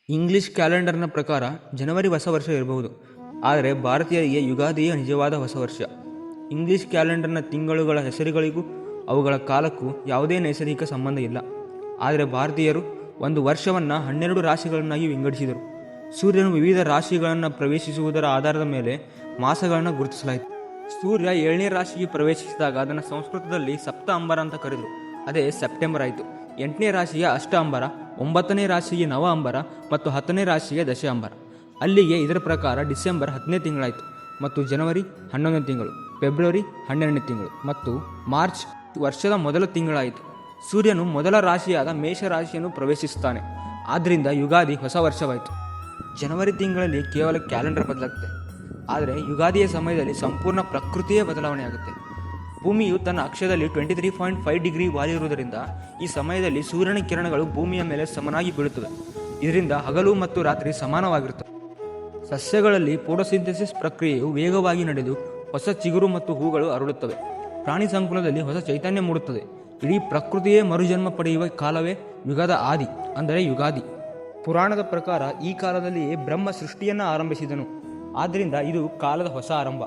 English ಕ್ಯಾಲೆಂಡರ್ನ ಪ್ರಕಾರ ಜನವರಿ ಹೊಸ ವರ್ಷ ಇರಬಹುದು, ಆದರೆ ಭಾರತೀಯರಿಗೆ ಯುಗಾದಿಯೇ ನಿಜವಾದ ಹೊಸ ವರ್ಷ. ಇಂಗ್ಲಿಷ್ ಕ್ಯಾಲೆಂಡರ್ನ ತಿಂಗಳುಗಳ ಹೆಸರುಗಳಿಗೂ ಅವುಗಳ ಕಾಲಕ್ಕೂ ಯಾವುದೇ ನೈಸರ್ಗಿಕ ಸಂಬಂಧ ಇಲ್ಲ. ಆದರೆ ಭಾರತೀಯರು ಒಂದು ವರ್ಷವನ್ನು 12 ರಾಶಿಗಳನ್ನಾಗಿ ವಿಂಗಡಿಸಿದರು. ಸೂರ್ಯನು ವಿವಿಧ ರಾಶಿಗಳನ್ನು ಪ್ರವೇಶಿಸುವುದರ ಆಧಾರದ ಮೇಲೆ ಮಾಸಗಳನ್ನು ಗುರುತಿಸಲಾಯಿತು. ಸೂರ್ಯ 7ನೇ ರಾಶಿಗೆ ಪ್ರವೇಶಿಸಿದಾಗ ಅದನ್ನು ಸಂಸ್ಕೃತದಲ್ಲಿ ಸಪ್ತ ಅಂಬರ ಅಂತ ಕರೆದರು. ಅದೇ ಸೆಪ್ಟೆಂಬರ್ ಆಯಿತು. 8ನೇ ರಾಶಿಗೆ ಅಷ್ಟ ಅಂಬರ, 9ನೇ ರಾಶಿಗೆ ನವ ಅಂಬರ ಮತ್ತು 10ನೇ ರಾಶಿಗೆ ದಶ ಅಂಬರ. ಅಲ್ಲಿಗೆ ಇದರ ಪ್ರಕಾರ ಡಿಸೆಂಬರ್ 10ನೇ ತಿಂಗಳಾಯಿತು ಮತ್ತು ಜನವರಿ 11ನೇ ತಿಂಗಳು, ಫೆಬ್ರವರಿ 12ನೇ ತಿಂಗಳು ಮತ್ತು ಮಾರ್ಚ್ ವರ್ಷದ ಮೊದಲ ತಿಂಗಳಾಯಿತು. ಸೂರ್ಯನು ಮೊದಲ ರಾಶಿಯಾದ ಮೇಷ ರಾಶಿಯನ್ನು ಪ್ರವೇಶಿಸುತ್ತಾನೆ. ಆದ್ದರಿಂದ ಯುಗಾದಿ ಹೊಸ ವರ್ಷವಾಯಿತು. ಜನವರಿ ತಿಂಗಳಲ್ಲಿ ಕೇವಲ ಕ್ಯಾಲೆಂಡರ್ ಬದಲಾಗುತ್ತೆ, ಆದರೆ ಯುಗಾದಿಯ ಸಮಯದಲ್ಲಿ ಸಂಪೂರ್ಣ ಪ್ರಕೃತಿಯೇ ಬದಲಾವಣೆಯಾಗುತ್ತೆ. ಭೂಮಿಯು ತನ್ನ ಅಕ್ಷದಲ್ಲಿ 23.5 ಡಿಗ್ರಿ ವಾಲಿರುವುದರಿಂದ ಈ ಸಮಯದಲ್ಲಿ ಸೂರ್ಯನ ಕಿರಣಗಳು ಭೂಮಿಯ ಮೇಲೆ ಸಮನಾಗಿ ಬೀಳುತ್ತವೆ. ಇದರಿಂದ ಹಗಲು ಮತ್ತು ರಾತ್ರಿ ಸಮಾನವಾಗಿರುತ್ತವೆ. ಸಸ್ಯಗಳಲ್ಲಿ ಫೋಟೋಸಿಂಥೆಸಿಸ್ ಪ್ರಕ್ರಿಯೆಯು ವೇಗವಾಗಿ ನಡೆದು ಹೊಸ ಚಿಗುರು ಮತ್ತು ಹೂಗಳು ಅರಳುತ್ತವೆ. ಪ್ರಾಣಿ ಸಂಕುಲದಲ್ಲಿ ಹೊಸ ಚೈತನ್ಯ ಮೂಡುತ್ತದೆ. ಇಡೀ ಪ್ರಕೃತಿಯೇ ಮರುಜನ್ಮ ಪಡೆಯುವ ಕಾಲವೇ ಯುಗದ ಆದಿ, ಅಂದರೆ ಯುಗಾದಿ. ಪುರಾಣದ ಪ್ರಕಾರ ಈ ಕಾಲದಲ್ಲಿಯೇ ಬ್ರಹ್ಮ ಸೃಷ್ಟಿಯನ್ನು ಆರಂಭಿಸಿದನು. ಆದ್ದರಿಂದ ಇದು ಕಾಲದ ಹೊಸ ಆರಂಭ.